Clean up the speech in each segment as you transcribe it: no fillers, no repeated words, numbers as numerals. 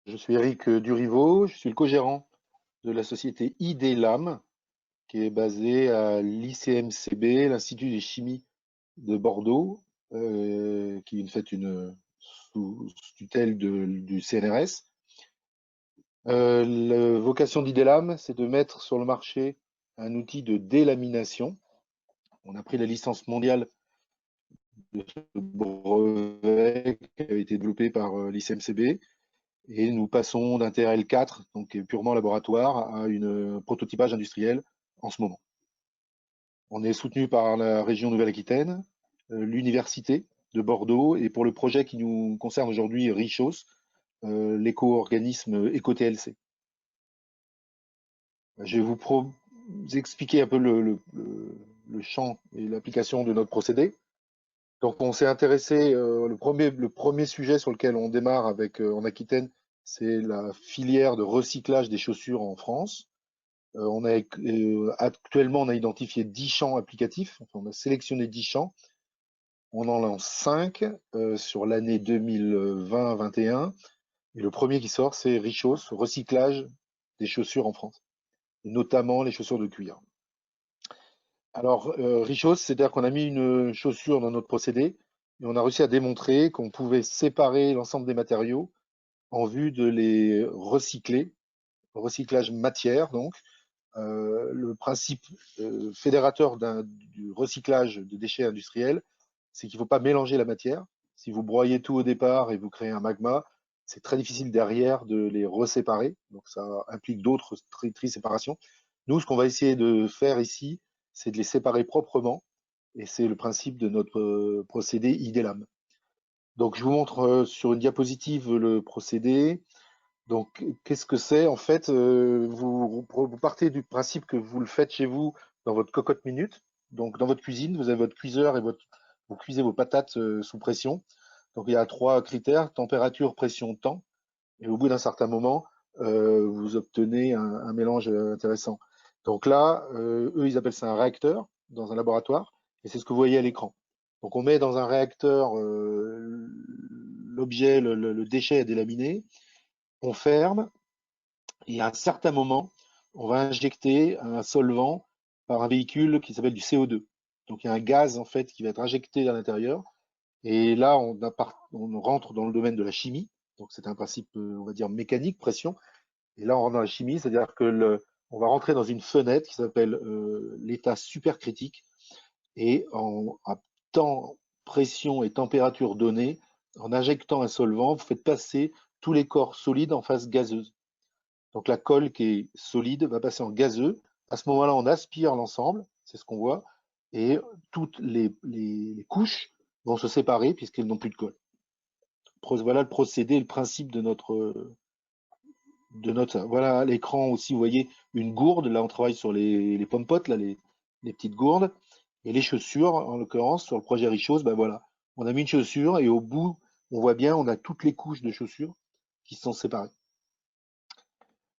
Je suis Eric Duriveau, je suis le co-gérant de la société IDELAM, qui est basée à l'ICMCB, l'Institut de chimie de Bordeaux, qui est en fait une sous tutelle du CNRS. La vocation d'IDELAM, c'est de mettre sur le marché un outil de délamination. On a pris la licence mondiale de ce brevet qui a été développé par l'ICMCB. Et nous passons d'un TRL 4, donc purement laboratoire, à un prototypage industriel en ce moment. On est soutenu par la région Nouvelle-Aquitaine, l'Université de Bordeaux, et pour le projet qui nous concerne aujourd'hui, Richos, l'éco-organisme EcoTLC. Je vais vous expliquer un peu le champ et l'application de notre procédé. Donc, on s'est intéressé, le premier sujet sur lequel on démarre avec, en Aquitaine, c'est la filière de recyclage des chaussures en France. Actuellement, on a identifié 10 champs applicatifs. Enfin, on a sélectionné 10 champs. On en lance 5 sur l'année 2020-21. Et le premier qui sort, c'est Richos, recyclage des chaussures en France, et notamment les chaussures de cuir. Alors, Richos, c'est-à-dire qu'on a mis une chaussure dans notre procédé et on a réussi à démontrer qu'on pouvait séparer l'ensemble des matériaux en vue de les recycler, recyclage matière donc. Le principe fédérateur du recyclage de déchets industriels, c'est qu'il ne faut pas mélanger la matière. Si vous broyez tout au départ et vous créez un magma, c'est très difficile derrière de les reséparer. Donc ça implique d'autres tri-séparations. Nous, ce qu'on va essayer de faire ici, c'est de les séparer proprement. Et c'est le principe de notre procédé IDELAM. Donc je vous montre sur une diapositive le procédé. Donc, qu'est-ce que c'est? En fait, vous partez du principe que vous le faites chez vous dans votre cocotte minute. Donc, dans votre cuisine, vous avez votre cuiseur et vous cuisez vos patates sous pression. Donc, il y a 3 critères, température, pression, temps. Et au bout d'un certain moment, vous obtenez un mélange intéressant. Donc là, eux, ils appellent ça un réacteur dans un laboratoire. Et c'est ce que vous voyez à l'écran. Donc, on met dans un réacteur l'objet, le déchet à délaminer. On ferme et à un certain moment, on va injecter un solvant par un véhicule qui s'appelle du CO2. Donc il y a un gaz en fait qui va être injecté à l'intérieur. Et là, on rentre dans le domaine de la chimie. Donc c'est un principe, on va dire, mécanique, pression. Et là, on rentre dans la chimie, c'est-à-dire que on va rentrer dans une fenêtre qui s'appelle l'état supercritique. Et à temps, pression et température donnée, en injectant un solvant, vous faites passer tous les corps solides en phase gazeuse. Donc la colle qui est solide va passer en gazeux. À ce moment-là, on aspire l'ensemble, c'est ce qu'on voit, et toutes les couches vont se séparer puisqu'elles n'ont plus de colle. Voilà le procédé, le principe de notre. Voilà à l'écran aussi, vous voyez une gourde. Là, on travaille sur les pommes-potes, là, les petites gourdes. Et les chaussures, en l'occurrence, sur le projet Richos, ben voilà. On a mis une chaussure et au bout, on voit bien, on a toutes les couches de chaussures qui sont séparées.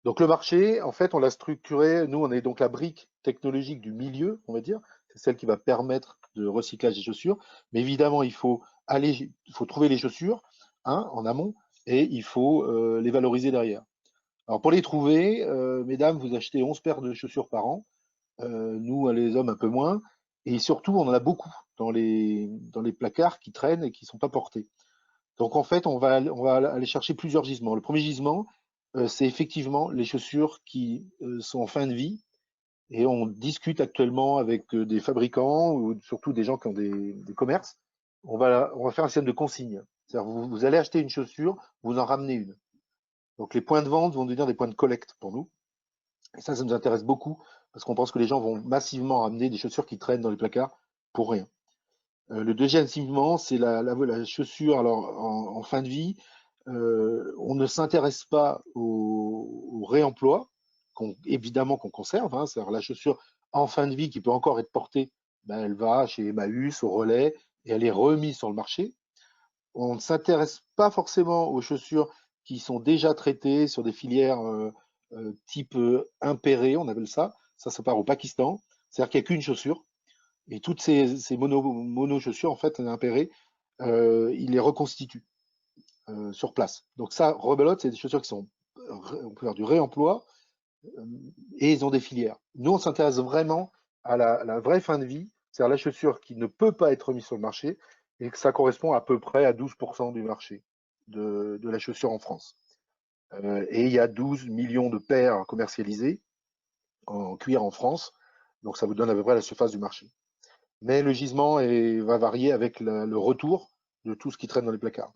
Donc le marché, en fait, on l'a structuré. Nous, on est donc la brique technologique du milieu, on va dire. C'est celle qui va permettre de recyclage des chaussures. Mais évidemment, il faut trouver les chaussures, hein, en amont, et il faut les valoriser derrière. Alors pour les trouver, mesdames, vous achetez 11 paires de chaussures par an. Nous, les hommes, un peu moins. Et surtout, on en a beaucoup dans les placards qui traînent et qui ne sont pas portés. Donc en fait, on va aller chercher plusieurs gisements. Le premier gisement, c'est effectivement les chaussures qui sont en fin de vie. Et on discute actuellement avec des fabricants ou surtout des gens qui ont des commerces. On va faire un système de consigne. C'est-à-dire vous allez acheter une chaussure, vous en ramenez une. Donc les points de vente vont devenir des points de collecte pour nous. Et ça nous intéresse beaucoup parce qu'on pense que les gens vont massivement ramener des chaussures qui traînent dans les placards pour rien. Le deuxième segment, c'est la chaussure alors, en fin de vie. On ne s'intéresse pas au réemploi, évidemment qu'on conserve. Hein, c'est-à-dire la chaussure en fin de vie qui peut encore être portée, ben, elle va chez Emmaüs, au relais, et elle est remise sur le marché. On ne s'intéresse pas forcément aux chaussures qui sont déjà traitées sur des filières type impéré, on appelle ça. Ça part au Pakistan. C'est-à-dire qu'il n'y a qu'une chaussure. Et toutes ces mono chaussures, en fait, impérées, il les reconstitue. sur place. Donc ça, rebelote, c'est des chaussures qui sont, on peut faire du réemploi, et ils ont des filières. Nous, on s'intéresse vraiment à la vraie fin de vie, c'est-à-dire la chaussure qui ne peut pas être remise sur le marché, et que ça correspond à peu près à 12% du marché de la chaussure en France. Et il y a 12 millions de paires commercialisées en cuir en France, donc ça vous donne à peu près la surface du marché. Mais le gisement va varier avec le retour de tout ce qui traîne dans les placards.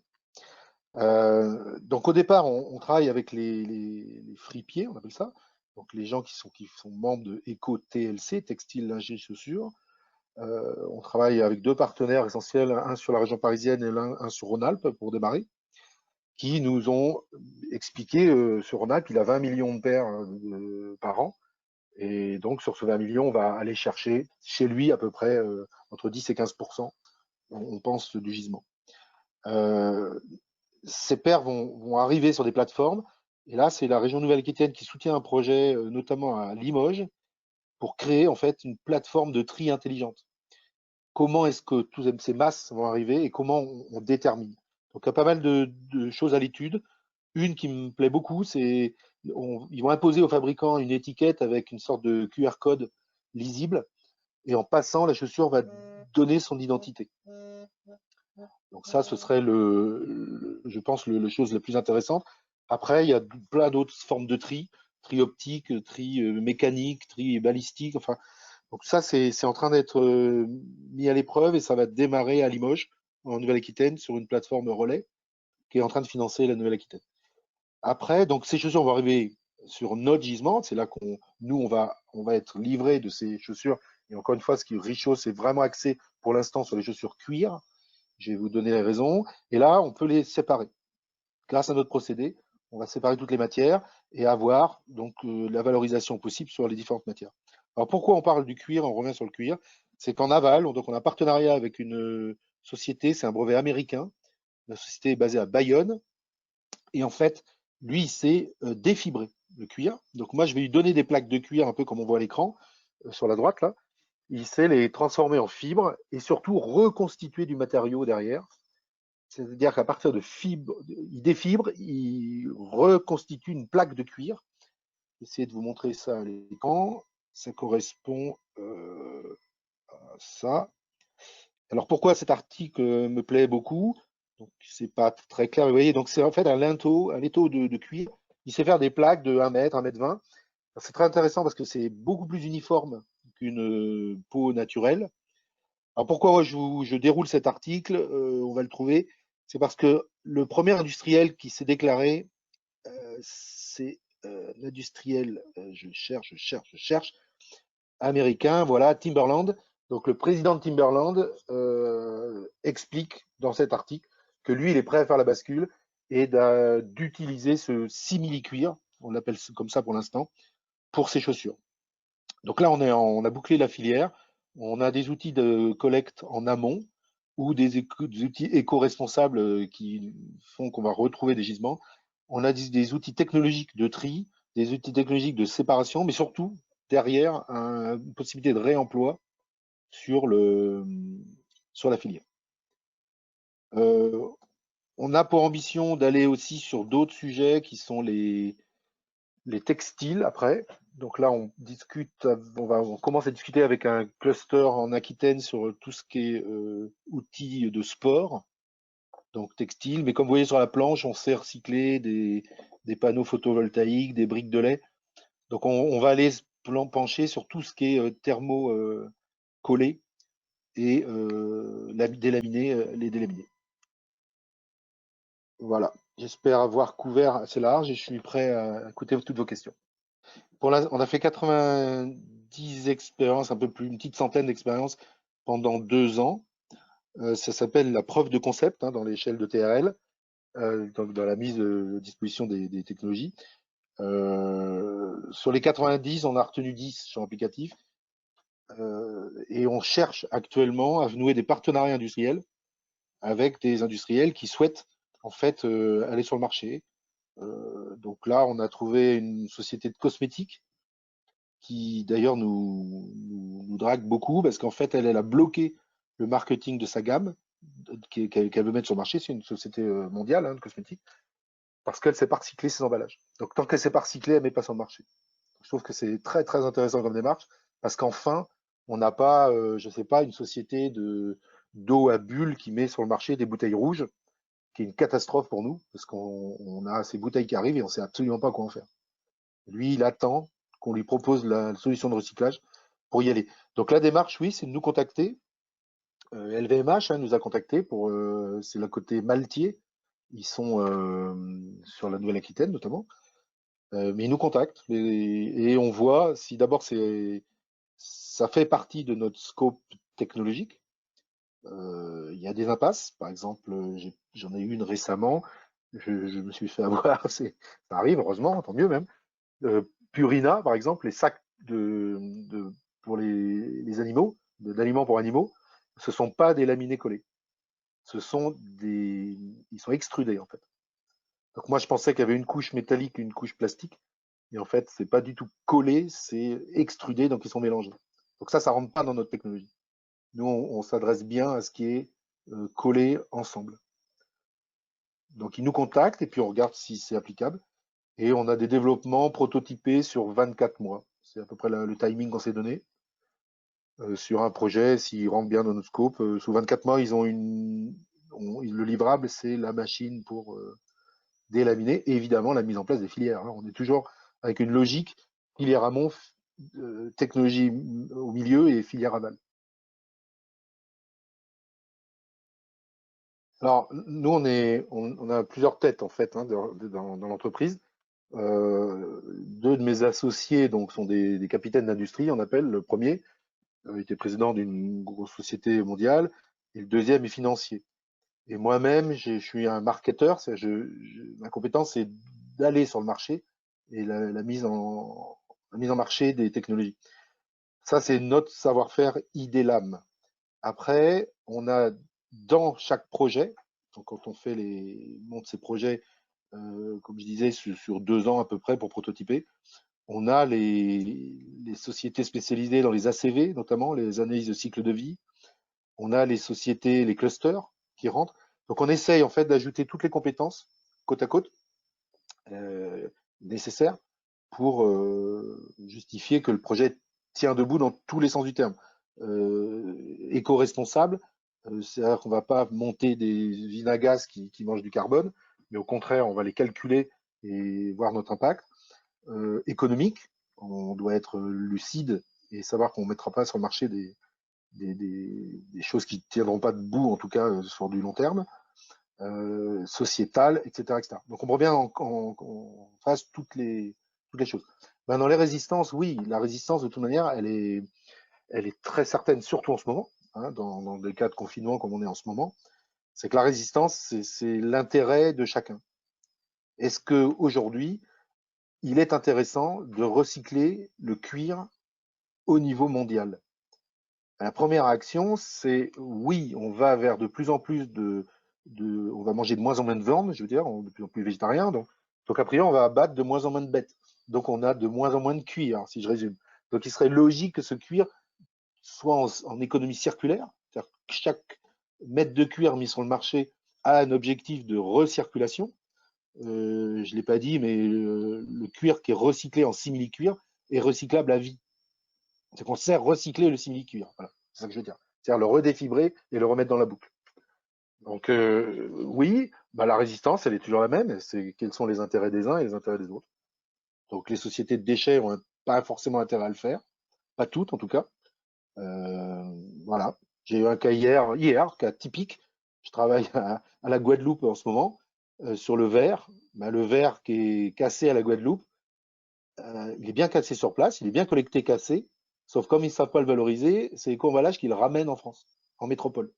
Donc au départ, on travaille avec les fripiers, on appelle ça, donc les gens qui sont membres de EcoTLC, Textile, Lingerie, Chaussures. On travaille avec deux partenaires essentiels, un sur la région parisienne et un sur Rhône-Alpes pour démarrer, qui nous ont expliqué sur Rhône-Alpes, il a 20 millions de paires par an. Et donc sur ce 20 millions, on va aller chercher chez lui à peu près entre 10 et 15%, on pense, du gisement. Ces paires vont arriver sur des plateformes. Et là, c'est la région Nouvelle-Aquitaine qui soutient un projet, notamment à Limoges, pour créer en fait une plateforme de tri intelligente. Comment est-ce que toutes ces masses vont arriver et comment on détermine? Donc, il y a pas mal de choses à l'étude. Une qui me plaît beaucoup, c'est ils vont imposer aux fabricants une étiquette avec une sorte de QR code lisible et en passant, la chaussure va donner son identité. Donc ça, ce serait je pense, le chose la plus intéressante. Après, il y a plein d'autres formes de tri optique, tri mécanique, tri balistique. Enfin, donc ça, c'est en train d'être mis à l'épreuve et ça va démarrer à Limoges, en Nouvelle-Aquitaine, sur une plateforme relais qui est en train de financer la Nouvelle-Aquitaine. Après, donc ces chaussures vont arriver sur notre gisement. C'est là nous, on va être livré de ces chaussures. Et encore une fois, ce qui est Richot, c'est vraiment axé pour l'instant sur les chaussures cuir. Je vais vous donner les raisons. Et là, on peut les séparer. Grâce à notre procédé, on va séparer toutes les matières et avoir donc la valorisation possible sur les différentes matières. Alors pourquoi on parle du cuir? On revient sur le cuir. C'est qu'en aval, donc on a un partenariat avec une société, c'est un brevet américain. La société est basée à Bayonne. Et en fait, lui, il sait défibrer le cuir. Donc moi, je vais lui donner des plaques de cuir, un peu comme on voit à l'écran, sur la droite là. Il sait les transformer en fibres et surtout reconstituer du matériau derrière. C'est-à-dire qu'à partir de fibres, il défibre, il reconstitue une plaque de cuir. Essayez de vous montrer ça à l'écran. Ça correspond à ça. Alors pourquoi cet article me plaît beaucoup? Donc c'est pas très clair, vous voyez. Donc c'est en fait un étau de cuir. Il sait faire des plaques de 1 mètre, 1,20 m. C'est très intéressant parce que c'est beaucoup plus uniforme qu'une peau naturelle. Alors pourquoi je déroule cet article, on va le trouver, c'est parce que le premier industriel qui s'est déclaré, c'est l'industriel, je cherche, américain, voilà, Timberland. Donc le président de Timberland explique dans cet article que lui, il est prêt à faire la bascule et d'utiliser ce simili-cuir, on l'appelle comme ça pour l'instant, pour ses chaussures. Donc là, on a bouclé la filière. On a des outils de collecte en amont ou des outils éco-responsables qui font qu'on va retrouver des gisements. On a des outils technologiques de tri, des outils technologiques de séparation, mais surtout, derrière, une possibilité de réemploi sur la filière. On a pour ambition d'aller aussi sur d'autres sujets qui sont les textiles après. Donc là, on commence à discuter avec un cluster en Aquitaine sur tout ce qui est outils de sport, donc textile. Mais comme vous voyez sur la planche, on sait recycler des panneaux photovoltaïques, des briques de lait. Donc on va aller se pencher sur tout ce qui est thermo collé et délaminer, les délaminer. Voilà. J'espère avoir couvert assez large et je suis prêt à écouter toutes vos questions. On a fait 90 expériences, un peu plus, une petite centaine d'expériences pendant 2 ans. Ça s'appelle la preuve de concept dans l'échelle de TRL, donc dans la mise à disposition des technologies. Sur les 90, on a retenu 10 champs applicatifs et on cherche actuellement à nouer des partenariats industriels avec des industriels qui souhaitent en fait aller sur le marché. Donc là, on a trouvé une société de cosmétiques qui d'ailleurs nous drague beaucoup parce qu'en fait, elle a bloqué le marketing de sa gamme. qu'elle veut mettre sur le marché, c'est une société mondiale de cosmétiques, parce qu'elle ne sait pas recycler ses emballages. Donc tant qu'elle ne sait pas recycler, elle ne met pas sur le marché. Je trouve que c'est très très intéressant comme démarche, parce qu'enfin, on n'a pas, je ne sais pas, une société d'eau à bulles qui met sur le marché des bouteilles rouges, qui est une catastrophe pour nous, parce qu'on a ces bouteilles qui arrivent et on ne sait absolument pas quoi en faire. Lui, il attend qu'on lui propose la solution de recyclage pour y aller. Donc la démarche, oui, c'est de nous contacter. LVMH nous a contactés pour, c'est le côté maltier. Ils sont sur la Nouvelle-Aquitaine notamment. Mais ils nous contactent et on voit si d'abord ça fait partie de notre scope technologique. Il y a des impasses. Par exemple, j'en ai eu une récemment. Je me suis fait avoir. Ça arrive, heureusement, tant mieux même. Purina, par exemple, les sacs pour les animaux, d'aliments pour animaux, ce ne sont pas des laminés collés. Ils sont extrudés en fait. Donc moi je pensais qu'il y avait une couche métallique et une couche plastique, et en fait c'est pas du tout collé, c'est extrudé, donc ils sont mélangés. Donc ça rentre pas dans notre technologie. Nous on s'adresse bien à ce qui est collé ensemble. Donc ils nous contactent et puis on regarde si c'est applicable. Et on a des développements prototypés sur 24 mois. C'est à peu près le timing qu'on s'est donné. Sur un projet, s'il rentre bien dans notre scope, sous 24 mois, le livrable, c'est la machine pour délaminer et évidemment la mise en place des filières. On est toujours avec une logique filière amont, technologie au milieu et filière aval. Alors, nous, on a plusieurs têtes en fait dans l'entreprise. Deux de mes associés donc, sont des capitaines d'industrie, on appelle. Le premier était président d'une grosse société mondiale et le deuxième est financier. Et moi-même, je suis un marketeur. Ma compétence, c'est d'aller sur le marché et la mise en marché des technologies. Ça, c'est notre savoir-faire idélam. Après, on a dans chaque projet, donc quand on monte ces projets, comme je disais, sur 2 ans à peu près pour prototyper, on a les sociétés spécialisées dans les ACV, notamment les analyses de cycle de vie. On a les sociétés, les clusters qui rentrent. Donc on essaye en fait d'ajouter toutes les compétences côte à côte euh, nécessaires pour justifier que le projet tient debout dans tous les sens du terme. Éco-responsable, c'est-à-dire qu'on ne va pas monter des usines à gaz qui mangent du carbone, mais au contraire, on va les calculer et voir notre impact. Économique, on doit être lucide et savoir qu'on ne mettra pas sur le marché des choses qui ne tiendront pas debout, en tout cas sur du long terme. Sociétale, etc., etc. Donc on voit bien qu'on fasse toutes les choses. Ben, dans les résistances, oui, la résistance de toute manière, elle est très certaine, surtout en ce moment, dans des cas de confinement comme on est en ce moment. C'est que la résistance, c'est l'intérêt de chacun. Est-ce qu'aujourd'hui, il est intéressant de recycler le cuir au niveau mondial? La première action, c'est oui, on va vers de plus en plus on va manger de moins en moins de viande, je veux dire, de plus en plus végétarien, donc a priori, on va abattre de moins en moins de bêtes. Donc on a de moins en moins de cuir, si je résume. Donc il serait logique que ce cuir soit en économie circulaire, c'est-à-dire que chaque mètre de cuir mis sur le marché a un objectif de recirculation. Je ne l'ai pas dit, mais le cuir qui est recyclé en simili-cuir est recyclable à vie. C'est qu'on sait recycler le simili-cuir. Voilà, c'est ça que je veux dire. C'est-à-dire le redéfibrer et le remettre dans la boucle. Donc oui, bah, la résistance, elle est toujours la même. C'est quels sont les intérêts des uns et les intérêts des autres. Donc les sociétés de déchets ont pas forcément intérêt à le faire. Pas toutes en tout cas. Voilà. J'ai eu un cas hier, cas typique. Je travaille à la Guadeloupe en ce moment sur le verre. Bah, le verre qui est cassé à la Guadeloupe, il est bien cassé sur place, il est bien collecté cassé, sauf comme ils ne savent pas le valoriser, c'est l'éco-emballage qu'ils ramènent en France, en métropole.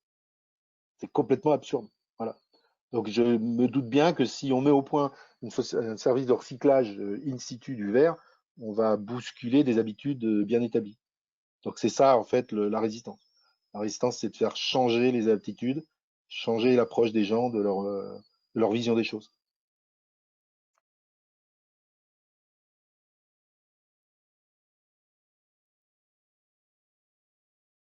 C'est complètement absurde. Voilà. Donc je me doute bien que si on met au point un service de recyclage in situ du verre, on va bousculer des habitudes bien établies. Donc c'est ça en fait la résistance. La résistance, c'est de faire changer les attitudes, changer l'approche des gens de leur vision des choses.